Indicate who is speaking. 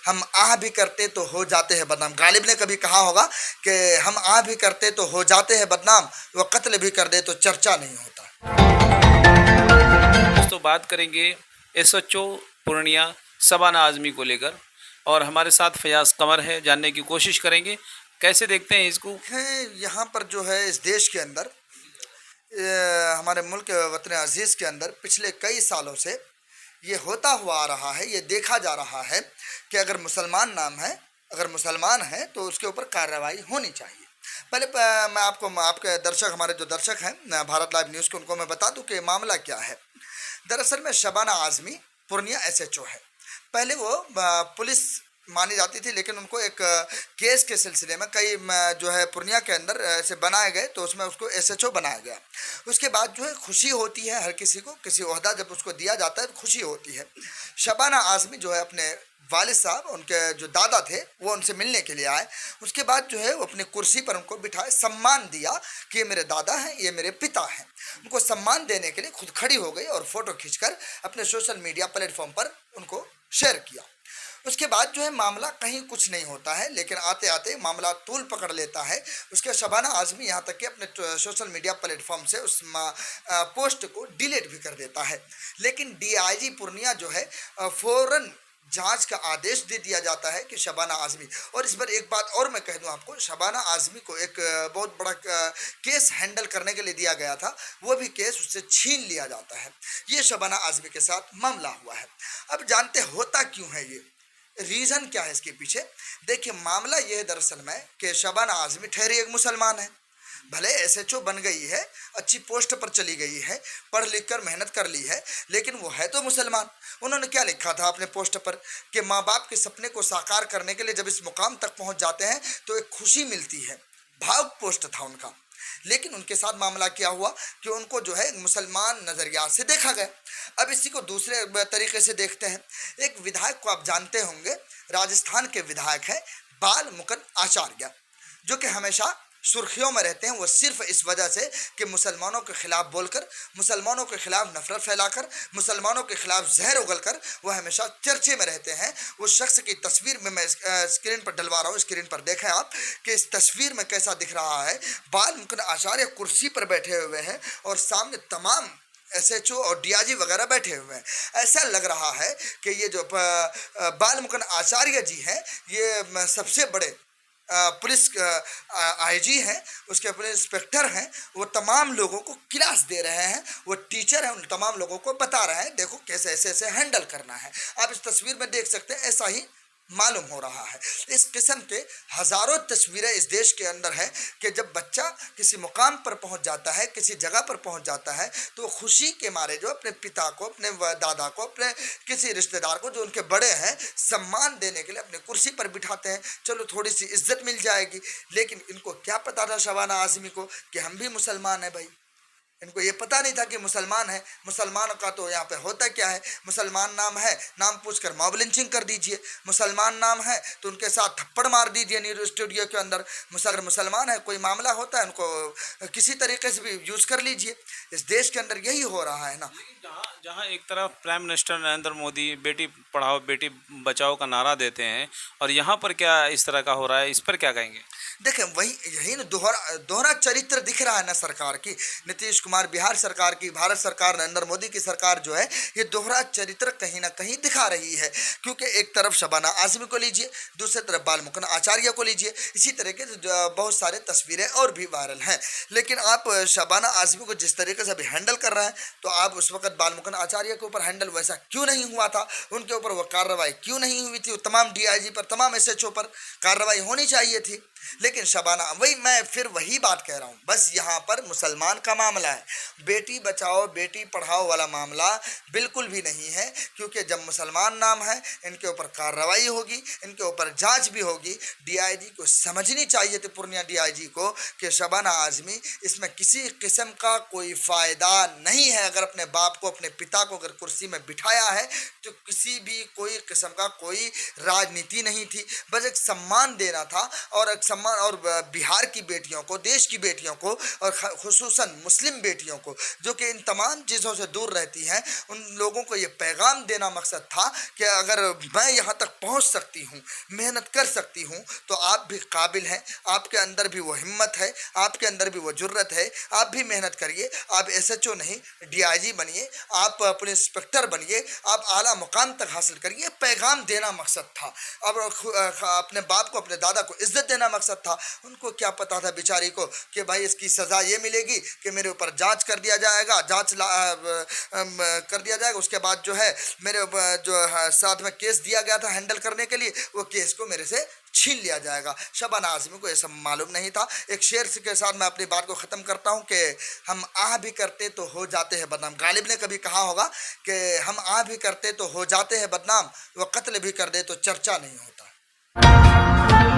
Speaker 1: हम आह भी करते तो हो जाते हैं बदनाम। गालिब ने कभी कहा होगा कि हम आह भी करते तो हो जाते हैं बदनाम, वो कत्ल भी कर दे तो चर्चा नहीं होता।
Speaker 2: दोस्तों बात करेंगे एसएचओ पूर्णिया शबाना आजमी को लेकर, और हमारे साथ फयाज कमर है, जानने की कोशिश करेंगे कैसे देखते हैं इसको।
Speaker 1: यहाँ पर जो है इस देश के अंदर, हमारे मुल्क वतन अजीज़ के अंदर पिछले कई सालों से ये होता हुआ आ रहा है, ये देखा जा रहा है कि अगर मुसलमान नाम है, अगर मुसलमान है तो उसके ऊपर कार्रवाई होनी चाहिए। पहले मैं आपको, आपके दर्शक, हमारे जो दर्शक हैं भारत लाइव न्यूज़ के, उनको मैं बता दूं कि मामला क्या है। दरअसल में शबाना आज़मी पूर्णिया एसएचओ है। पहले वो पुलिस मानी जाती थी, लेकिन उनको एक केस के सिलसिले में कई जो है पूर्णिया के अंदर ऐसे बनाए गए, तो उसमें उसको एसएचओ बनाया गया। उसके बाद जो है खुशी होती है, हर किसी को किसी ओहदा जब उसको दिया जाता है तो खुशी होती है। शबाना आज़मी जो है अपने वालिद साहब, उनके जो दादा थे, वो उनसे मिलने के लिए आए। उसके बाद जो है वो अपनी कुर्सी पर उनको बिठाए, सम्मान दिया कि ये मेरे दादा हैं, ये मेरे पिता हैं। उनको सम्मान देने के लिए खुद खड़ी हो गई और फोटो खींचकर अपने सोशल मीडिया प्लेटफॉर्म पर उनको शेयर किया। उसके बाद जो है मामला कहीं कुछ नहीं होता है, लेकिन आते आते मामला तूल पकड़ लेता है। उसके शबाना आज़मी यहाँ तक कि अपने सोशल मीडिया प्लेटफॉर्म से उस पोस्ट को डिलीट भी कर देता है। लेकिन डीआईजी पूर्णिया जो है फौरन जांच का आदेश दे दिया जाता है कि शबाना आज़मी, और इस पर एक बात और मैं कह दूं आपको, शबाना आज़मी को एक बहुत बड़ा केस हैंडल करने के लिए दिया गया था, वो भी केस उससे छीन लिया जाता है। ये शबाना आज़मी के साथ मामला हुआ है। अब जानते होता क्यों है, ये रीज़न क्या है इसके पीछे। देखिए मामला यह है दरअसल में कि शबाना आज़मी ठहरी एक मुसलमान है, भले एसएचओ बन गई है, अच्छी पोस्ट पर चली गई है, पढ़ लिख कर मेहनत कर ली है, लेकिन वो है तो मुसलमान। उन्होंने क्या लिखा था अपने पोस्ट पर कि माँ बाप के सपने को साकार करने के लिए जब इस मुकाम तक पहुंच जाते हैं तो एक खुशी मिलती है, भावुक पोस्ट था उनका। लेकिन उनके साथ मामला क्या हुआ कि उनको जो है मुसलमान नज़रिया से देखा गया। अब इसी को दूसरे तरीके से देखते हैं। एक विधायक को आप जानते होंगे, राजस्थान के विधायक हैं बाल मुकुंद आचार्य, जो कि हमेशा सुर्खियों में रहते हैं। वो सिर्फ इस वजह से कि मुसलमानों के खिलाफ बोलकर, मुसलमानों के खिलाफ नफरत फैलाकर, मुसलमानों के खिलाफ जहर उगलकर वो हमेशा चर्चे में रहते हैं। उस शख्स की तस्वीर में मैं स्क्रीन पर डलवा रहा हूँ, स्क्रीन पर देखें आप कि इस तस्वीर में कैसा दिख रहा है। बाल मुकुंद आचार्य कुर्सी पर बैठे हुए हैं और सामने तमाम एसएचओ और डीआईजी वगैरह बैठे हुए हैं। ऐसा लग रहा है कि ये जो बाल मुकुंद आचार्य जी हैं, ये सबसे बड़े पुलिस आईजी हैं, उसके पुलिस इंस्पेक्टर हैं। वो तमाम लोगों को क्लास दे रहे हैं, वो टीचर हैं, उन तमाम लोगों को बता रहे हैं देखो कैसे ऐसे ऐसे हैंडल करना है। आप इस तस्वीर में देख सकते हैं, ऐसा ही मालूम हो रहा है। इस किस्म के हज़ारों तस्वीरें इस देश के अंदर है कि जब बच्चा किसी मुकाम पर पहुंच जाता है, किसी जगह पर पहुंच जाता है, तो खुशी के मारे जो अपने पिता को, अपने दादा को, अपने किसी रिश्तेदार को जो उनके बड़े हैं, सम्मान देने के लिए अपने कुर्सी पर बिठाते हैं। चलो थोड़ी सी इज्जत मिल जाएगी। लेकिन इनको क्या पता था शबाना आज़मी को कि हम भी मुसलमान हैं भाई। इनको ये पता नहीं था कि मुसलमान है। मुसलमानों का तो यहाँ पे होता क्या है, मुसलमान नाम है, नाम पूछकर मॉब लिंचिंग कर दीजिए। मुसलमान नाम है तो उनके साथ थप्पड़ मार दीजिए न्यूज़ स्टूडियो के अंदर। अगर मुसलमान है, कोई मामला होता है, उनको किसी तरीके से भी यूज़ कर लीजिए। इस देश के अंदर यही हो रहा है ना।
Speaker 2: जहाँ एक तरफ प्राइम मिनिस्टर नरेंद्र मोदी बेटी पढ़ाओ बेटी बचाओ का नारा देते हैं, और यहाँ पर क्या इस तरह का हो रहा है, इस पर क्या कहेंगे।
Speaker 1: देखें वही यही ना दोहरा चरित्र दिख रहा है ना सरकार की, नीतीश कुमार बिहार सरकार की, भारत सरकार नरेंद्र मोदी की सरकार जो है, ये दोहरा चरित्र कहीं ना कहीं दिखा रही है। क्योंकि एक तरफ शबाना आज़मी को लीजिए, दूसरी तरफ बाल मुकुंद आचार्य को लीजिए, इसी तरीके से बहुत सारे तस्वीरें और भी वायरल हैं। लेकिन आप शबाना आज़मी को जिस तरीके से अभी हैंडल कर रहे हैं, तो आप उस वक्त बाल मुकुंद आचार्य के ऊपर हैंडल वैसा क्यों नहीं हुआ था, उनके ऊपर वो कार्रवाई क्यों नहीं हुई थी। तमाम डीआईजी पर, तमाम एसएचओ पर कार्रवाई होनी चाहिए थी। लेकिन शबाना, मैं फिर वही बात कह रहा हूँ, बस यहाँ पर मुसलमान का मामला है, बेटी बचाओ बेटी पढ़ाओ वाला मामला बिल्कुल भी नहीं है। क्योंकि जब मुसलमान नाम है, इनके ऊपर कार्रवाई होगी, इनके ऊपर जांच भी होगी। डीआईजी को समझनी चाहिए थी, पूर्णिया डीआईजी को, कि शबाना आज़मी इसमें किसी किस्म का कोई फ़ायदा नहीं है। अगर अपने बाप को, अपने पिता को अगर कुर्सी में बिठाया है, तो किसी भी कोई किस्म का कोई राजनीति नहीं थी, बस एक सम्मान देना था। और एक सम्मान और बिहार की बेटियों को, देश की बेटियों को और खुसूसन मुस्लिम बेटियों को जो कि इन तमाम चीज़ों से दूर रहती हैं, उन लोगों को ये पैगाम देना मकसद था कि अगर मैं यहाँ तक पहुँच सकती हूँ, मेहनत कर सकती हूँ, तो आप भी काबिल हैं, आपके अंदर भी वो हिम्मत है, आपके अंदर भी वो जुर्रत है, आप भी मेहनत करिए। आप SHO नहीं, DIG बनिए, आप पुलिस इंस्पेक्टर बनिए, आप आला मुकाम तक हासिल करिए। पैगाम देना मकसद था। अब अपने बाप को, अपने दादा को इज्जत देना मकसद था। उनको क्या पता था बेचारी को कि भाई इसकी सज़ा ये मिलेगी कि मेरे ऊपर जांच कर दिया जाएगा, कर दिया जाएगा, उसके बाद जो है मेरे जो साथ में केस दिया गया था हैंडल करने के लिए, वो केस को मेरे से छीन लिया जाएगा। शबाना आज़मी को ये सब मालूम नहीं था। एक शेर के साथ मैं अपनी बात को ख़त्म करता हूँ कि हम आह भी करते तो हो जाते हैं बदनाम। गालिब ने कभी कहा होगा कि हम आह भी करते तो हो जाते हैं बदनाम, वो कत्ल भी कर दे तो चर्चा नहीं होता।